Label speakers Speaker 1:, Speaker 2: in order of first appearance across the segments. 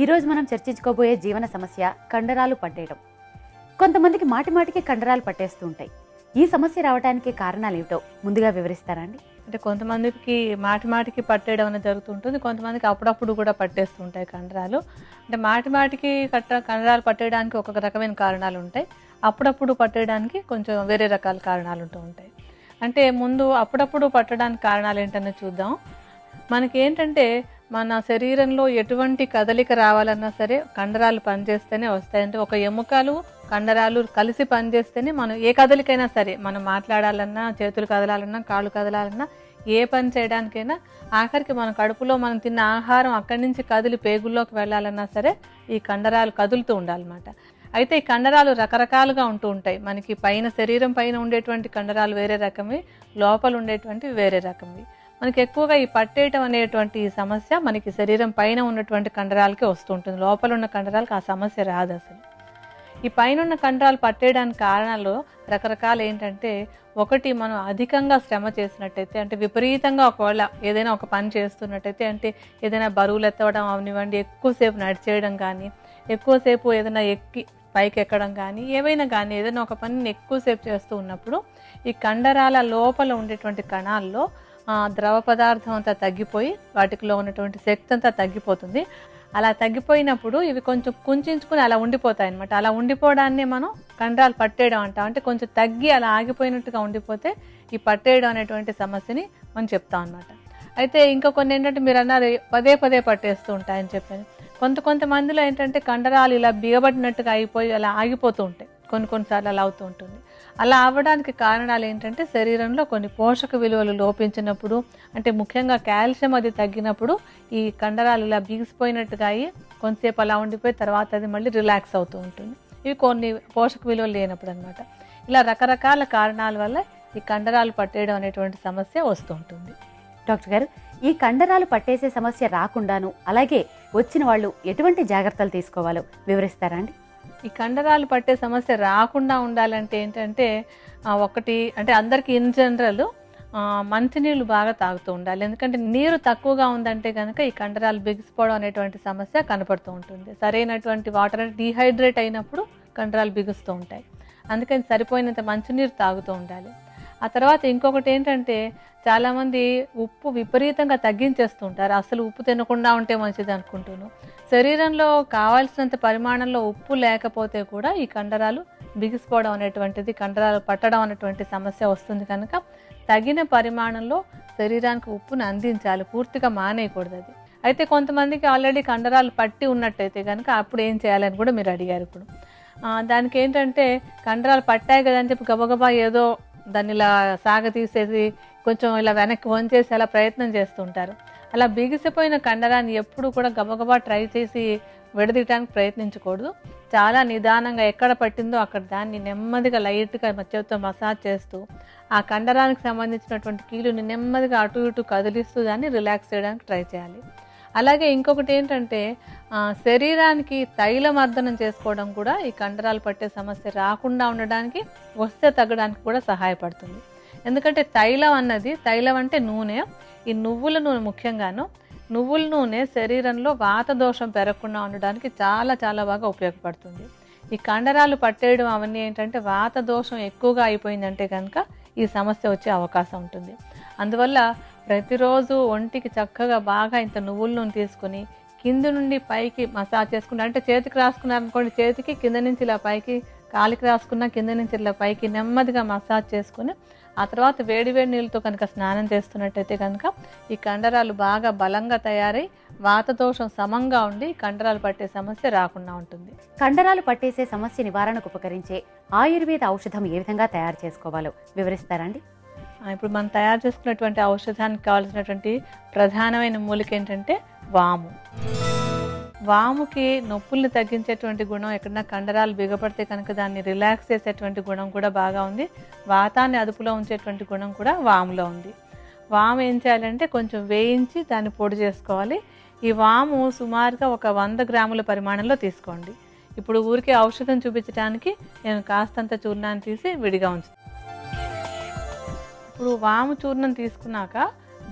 Speaker 1: ఈరోజు మనం చర్చించుకోబోయే జీవన సమస్య కండరాలు పట్టేయడం. కొంతమందికి మాటిమాటికి కండరాలు పట్టేస్తూ ఉంటాయి. ఈ సమస్య రావడానికి కారణాలు ఏమిటో ముందుగా వివరిస్తారా అండి?
Speaker 2: అంటే కొంతమందికి మాటిమాటికి పట్టేయడం అనేది జరుగుతుంటుంది, కొంతమందికి అప్పుడప్పుడు కూడా పట్టేస్తూ ఉంటాయి కండరాలు. అంటే మాటిమాటికి కండరాలు పట్టేయడానికి ఒక రకమైన కారణాలు ఉంటాయి, అప్పుడప్పుడు పట్టేయడానికి కొంచెం వేరే రకాల కారణాలు ఉంటూ ఉంటాయి. అంటే ముందు అప్పుడప్పుడు పట్టడానికి కారణాలు ఏంటనే చూద్దాం. మనకి ఏంటంటే మన శరీరంలో ఎటువంటి కదలిక రావాలన్నా సరే కండరాలు పనిచేస్తేనే వస్తాయి. అంటే ఒక ఎముకలు కండరాలు కలిసి పనిచేస్తేనే మనం ఏ కదలికైనా సరే, మనం మాట్లాడాలన్నా, చేతులు కదలాలన్నా, కాళ్ళు కదలాలన్నా, ఏ పని చేయడానికైనా, ఆఖరికి మన కడుపులో మనం తిన్న ఆహారం అక్కడి నుంచి కదిలి పేగుల్లోకి వెళ్ళాలన్నా సరే ఈ కండరాలు కదులుతూ ఉండాలన్నమాట. అయితే ఈ కండరాలు రకరకాలుగా ఉంటూ ఉంటాయి. మనకి పైన శరీరం పైన ఉండేటువంటి కండరాలు వేరే రకమే, లోపల ఉండేటువంటి వేరే రకమే. మనకి ఎక్కువగా ఈ పట్టేయటం అనేటువంటి సమస్య మనకి శరీరం పైన ఉన్నటువంటి కండరాలకే వస్తుంటుంది, లోపల ఉన్న కండరాలకు ఆ సమస్య రాదు అసలు. ఈ పైన ఉన్న కండరాలు పట్టేయడానికి కారణాలు రకరకాలు ఏంటంటే, ఒకటి మనం అధికంగా శ్రమ చేసినట్టయితే, అంటే విపరీతంగా ఒకవేళ ఏదైనా ఒక పని చేస్తున్నట్టయితే, అంటే ఏదైనా బరువులు ఎత్తవడం అవనివ్వండి, ఎక్కువసేపు నడిచేయడం కానీ, ఎక్కువసేపు ఏదైనా పైకి ఎక్కడం కానీ, ఏవైనా కానీ ఏదైనా ఒక పనిని ఎక్కువసేపు చేస్తూ ఉన్నప్పుడు ఈ కండరాల లోపల ఉండేటువంటి కణాల్లో ద్రవ పదార్థం అంతా తగ్గిపోయి వాటిలో ఉన్నటువంటి శక్తి అంతా తగ్గిపోతుంది. అలా తగ్గిపోయినప్పుడు ఇవి కొంచెం కుంచుకుని అలా ఉండిపోతాయి అన్నమాట. అలా ఉండిపోవడాన్ని మనం కండరాలు పట్టేయడం అంటాం. అంటే కొంచెం తగ్గి అలా ఆగిపోయినట్టుగా ఉండిపోతే ఈ పట్టేయడం అనేటువంటి సమస్యని మనం చెప్తాం అన్నమాట. అయితే ఇంకా కొన్ని ఏంటంటే, మీరు అన్నారు పదే పదే పట్టేస్తూ ఉంటాయని చెప్పాను. కొంతమందిలో ఏంటంటే కండరాలు ఇలా బిగబడినట్టుగా అయిపోయి అలా ఆగిపోతూ ఉంటాయి, కొన్నిసార్లు అలా అవుతూ ఉంటుంది. అలా అవ్వడానికి కారణాలు ఏంటంటే, శరీరంలో కొన్ని పోషక విలువలు లోపించినప్పుడు, అంటే ముఖ్యంగా కాల్షియం అది తగ్గినప్పుడు ఈ కండరాలు ఇలా బిగిసిపోయినట్టుగా అయ్యి కొంతసేపు అలా ఉండిపోయి తర్వాత అది మళ్ళీ రిలాక్స్ అవుతూ ఉంటుంది. ఇవి కొన్ని పోషక విలువలు లేనప్పుడు అనమాట. ఇలా రకరకాల కారణాల వల్ల ఈ కండరాలు పట్టేయడం అనేటువంటి సమస్య వస్తూ ఉంటుంది.
Speaker 1: డాక్టర్ గారు, ఈ కండరాలు పట్టేసే సమస్య రాకుండాను, అలాగే వచ్చిన వాళ్ళు ఎటువంటి జాగ్రత్తలు తీసుకోవాలో వివరిస్తారా అండి?
Speaker 2: ఈ కండరాలు పట్టే సమస్య రాకుండా ఉండాలంటే ఏంటంటే, ఒకటి అంటే అందరికీ ఇన్ జనరల్ మంచినీళ్ళు బాగా తాగుతూ ఉండాలి. ఎందుకంటే నీరు తక్కువగా ఉందంటే కనుక ఈ కండరాలు బిగిసిపోవడం అనేటువంటి సమస్య కనపడుతూ ఉంటుంది. సరైనటువంటి వాటర్ అంటే డీహైడ్రేట్ అయినప్పుడు కండరాలు బిగుస్తూ ఉంటాయి. అందుకని సరిపోయినంత మంచినీరు తాగుతూ ఉండాలి. ఆ తర్వాత ఇంకొకటి ఏంటంటే, చాలామంది ఉప్పు విపరీతంగా తగ్గించేస్తూ ఉంటారు. అసలు ఉప్పు తినకుండా ఉంటే మంచిది అనుకుంటున్నాను. శరీరంలో కావాల్సినంత పరిమాణంలో ఉప్పు లేకపోతే కూడా ఈ కండరాలు బిగిసిపోవడం అనేటువంటిది, కండరాలు పట్టడం అనేటువంటి సమస్య వస్తుంది. కనుక తగిన పరిమాణంలో శరీరానికి ఉప్పును అందించాలి, పూర్తిగా మానేయకూడదు అది. అయితే కొంతమందికి ఆల్రెడీ కండరాలు పట్టి ఉన్నట్టయితే కనుక అప్పుడు ఏం చేయాలని కూడా మీరు అడిగారు. ఇప్పుడు దానికి ఏంటంటే, కండరాలు పట్టాయి కదా అని చెప్పి గబగబా ఏదో దాన్ని ఇలా సాగతీసేసి కొంచెం ఇలా వెనక్కి వంచేసి అలా ప్రయత్నం చేస్తుంటారు. అలా బిగిసిపోయిన కండరాన్ని ఎప్పుడు కూడా గబగబా ట్రై చేసి విడదీయడానికి ప్రయత్నించకూడదు. చాలా నిదానంగా ఎక్కడ పట్టిందో అక్కడ దాన్ని నెమ్మదిగా లైట్గా చేతితో మసాజ్ చేస్తూ ఆ కండరానికి సంబంధించినటువంటి కీలుని నెమ్మదిగా అటు ఇటు కదిలిస్తూ దాన్ని రిలాక్స్ చేయడానికి ట్రై చేయాలి. అలాగే ఇంకొకటి ఏంటంటే, శరీరానికి తైలమర్దనం చేసుకోవడం కూడా ఈ కండరాలు పట్టే సమస్య రాకుండా ఉండడానికి, వస్తే తగ్గడానికి కూడా సహాయపడుతుంది. ఎందుకంటే తైలం అంటే నూనె. ఈ నువ్వుల నూనె ముఖ్యంగాను, నువ్వుల నూనె శరీరంలో వాత దోషం పెరగకుండా ఉండడానికి చాలా చాలా బాగా ఉపయోగపడుతుంది. ఈ కండరాలు పట్టేయడం అవన్నీ ఏంటంటే, వాత దోషం ఎక్కువగా అయిపోయిందంటే కనుక ఈ సమస్య వచ్చే అవకాశం ఉంటుంది. అందువల్ల ప్రతిరోజు ఒంటికి చక్కగా బాగా ఇంత నువ్వుల నూనె తీసుకుని కింది నుండి పైకి మసాజ్ చేసుకుంటే, అంటే చేతికి రాసుకున్నారనుకోండి, చేతికి కింద నుంచి ఇలా పైకి, కాలికి రాసుకున్న కింద నుంచి ఇలా పైకి నెమ్మదిగా మసాజ్ చేసుకుని ఆ తర్వాత వేడి నీళ్ళతో కనుక స్నానం చేస్తున్నట్టయితే కనుక ఈ కండరాలు బాగా బలంగా తయారై వాత దోషం సమంగా ఉండి కండరాలు పట్టే సమస్య రాకుండా ఉంటుంది.
Speaker 1: కండరాలు పట్టేసే సమస్య నివారణకు ఉపకరించే ఆయుర్వేద ఔషధం ఏ విధంగా తయారు చేసుకోవాలో వివరిస్తారా అండి?
Speaker 2: ఇప్పుడు మనం తయారు చేసుకున్నటువంటి ఔషధానికి కావాల్సినటువంటి ప్రధానమైన మూలిక ఏంటంటే వాము. వాముకి నొప్పుల్ని తగ్గించేటువంటి గుణం, ఎక్కడన్నా కండరాలు బిగపడితే కనుక దాన్ని రిలాక్స్ చేసేటువంటి గుణం కూడా బాగా ఉంది. వాతాన్ని అదుపులో ఉంచేటువంటి గుణం కూడా వాములో ఉంది. వాము ఏం చేయాలంటే కొంచెం వేయించి దాన్ని పొడి చేసుకోవాలి. ఈ వాము సుమారుగా ఒక 100 గ్రాముల పరిమాణంలో తీసుకోండి. ఇప్పుడు ఊరికే ఔషధం చూపించడానికి నేను కాస్తంత చూర్ణాన్ని తీసి విడిగా ఉంచుతాను. ఇప్పుడు వాము చూర్ణం తీసుకున్నాక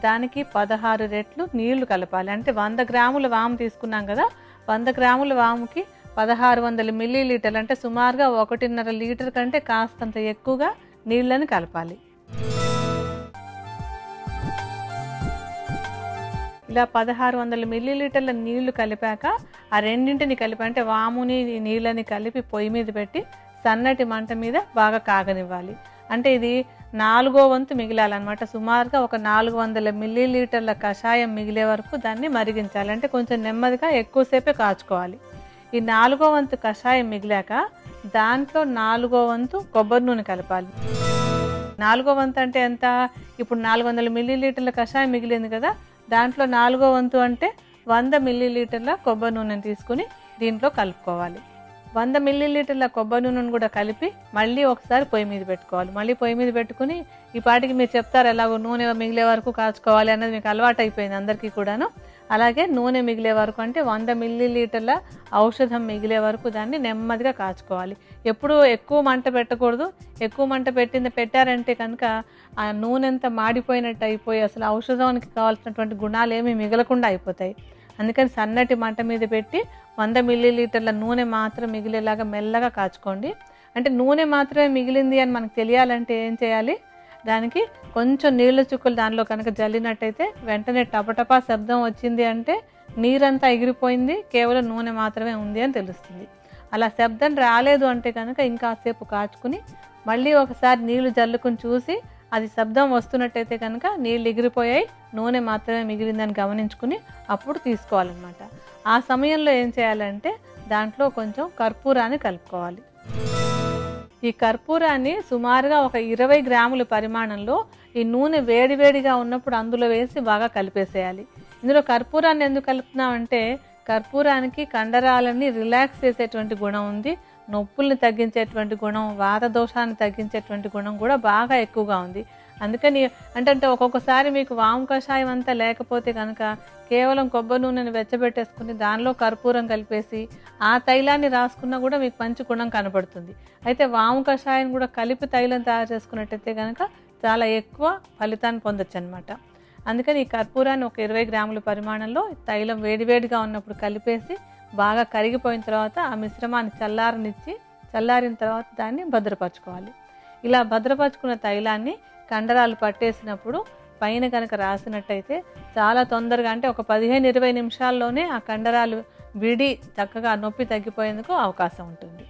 Speaker 2: దానికి 16 రెట్లు నీళ్లు కలపాలి. అంటే 100 గ్రాముల వాము తీసుకున్నాం కదా, 100 గ్రాముల వాముకి 1600 మిల్లీలీటర్లు అంటే సుమారుగా 1.5 లీటర్ కంటే కాస్తంత ఎక్కువగా నీళ్ళని కలపాలి. ఇలా 1600 మిల్లీలీటర్ల నీళ్లు కలిపాక ఆ రెండింటిని కలిపి అంటే వాముని నీళ్ళని కలిపి పొయ్యి మీద పెట్టి సన్నటి మంట మీద బాగా కాగనివ్వాలి. అంటే ఇది 4వ వంతు మిగిలాలన్నమాట. సుమారుగా ఒక 400 మిల్లీలీటర్ల కషాయం మిగిలే వరకు దాన్ని మరిగించాలి. అంటే కొంచెం నెమ్మదిగా ఎక్కువసేపే కాచుకోవాలి. ఈ 4వ వంతు కషాయం మిగిలాక దాంట్లో 4వ వంతు కొబ్బరి నూనె కలపాలి. 4వ వంతు అంటే ఎంత? ఇప్పుడు 400 మిల్లీలీటర్ల కషాయం మిగిలింది కదా, దాంట్లో 4వ వంతు అంటే 100 మిల్లీలీటర్ల కొబ్బరి నూనెని తీసుకుని దీంట్లో కలుపుకోవాలి. 100 మిల్లీలీటర్ల కొబ్బరి నూనెను కూడా కలిపి మళ్ళీ ఒకసారి పొయ్యి మీద పెట్టుకోవాలి. మళ్ళీ పొయ్యి మీద పెట్టుకుని ఈ పాటికి మీరు చెప్తారు ఎలాగో నూనె మిగిలే వరకు కాచుకోవాలి అన్నది మీకు అలవాటు అయిపోయింది అందరికీ కూడాను. అలాగే నూనె మిగిలే వరకు అంటే 100 మిల్లీలీటర్ల ఔషధం మిగిలే వరకు దాన్ని నెమ్మదిగా కాచుకోవాలి. ఎప్పుడూ ఎక్కువ మంట పెట్టకూడదు. ఎక్కువ మంట పెట్టారంటే కనుక ఆ నూనె అంతా మాడిపోయినట్టు అయిపోయి అసలు ఔషధానికి కావాల్సినటువంటి గుణాలు ఏమీ మిగలకుండా అయిపోతాయి. అందుకని సన్నటి మంట మీద పెట్టి 100 మిల్లీలీటర్ల నూనె మాత్రం మిగిలేలాగా మెల్లగా కాచుకోండి. అంటే నూనె మాత్రమే మిగిలింది అని మనకు తెలియాలంటే ఏం చేయాలి? దానికి కొంచెం నీళ్ళ చుక్కలు దానిలో కనుక జల్లినట్టయితే వెంటనే టపటపా శబ్దం వచ్చింది అంటే నీరంతా ఎగిరిపోయింది, కేవలం నూనె మాత్రమే ఉంది అని తెలుస్తుంది. అలా శబ్దం రాలేదు అంటే కనుక ఇంకాసేపు కాచుకుని మళ్ళీ ఒకసారి నీళ్లు జల్లుకుని చూసి అది శబ్దం వస్తున్నట్టయితే కనుక నీళ్ళు ఎగిరిపోయాయి, నూనె మాత్రమే మిగిలిందని గమనించుకుని అప్పుడు తీసుకోవాలన్నమాట. ఆ సమయంలో ఏం చేయాలంటే దాంట్లో కొంచెం కర్పూరాన్ని కలుపుకోవాలి. ఈ కర్పూరాన్ని సుమారుగా ఒక 20 గ్రాముల పరిమాణంలో ఈ నూనె వేడివేడిగా ఉన్నప్పుడు అందులో వేసి బాగా కలిపేసేయాలి. ఇందులో కర్పూరాన్ని ఎందుకు కలుపుతున్నామంటే కర్పూరానికి కండరాలని రిలాక్స్ చేసేటువంటి గుణం ఉంది, నొప్పుల్ని తగ్గించేటువంటి గుణం, వాత దోషాన్ని తగ్గించేటువంటి గుణం కూడా బాగా ఎక్కువగా ఉంది. అందుకని అంటే ఒక్కొక్కసారి మీకు వాము కషాయం అంతా లేకపోతే కనుక కేవలం కొబ్బరి నూనెని వెచ్చబెట్టేసుకుని దానిలో కర్పూరం కలిపేసి ఆ తైలాన్ని రాసుకున్నా కూడా మీకు మంచి గుణం కనపడుతుంది. అయితే వాము కషాయం కూడా కలిపి తైలం తయారు చేసుకున్నట్టయితే కనుక చాలా ఎక్కువ ఫలితాన్ని పొందొచ్చు అనమాట. అందుకని ఈ కర్పూరాన్ని ఒక 20 గ్రాముల పరిమాణంలో తైలం వేడివేడిగా ఉన్నప్పుడు కలిపేసి బాగా కరిగిపోయిన తర్వాత ఆ మిశ్రమాన్ని చల్లారిన తర్వాత దాన్ని భద్రపరచుకోవాలి. ఇలా భద్రపరచుకున్న తైలాన్ని కండరాలు పట్టేసినప్పుడు పైన కనుక రాసినట్టయితే చాలా తొందరగా అంటే ఒక 15-20 నిమిషాల్లోనే ఆ కండరాలు విడి చక్కగా నొప్పి తగ్గిపోయేందుకు అవకాశం ఉంటుంది.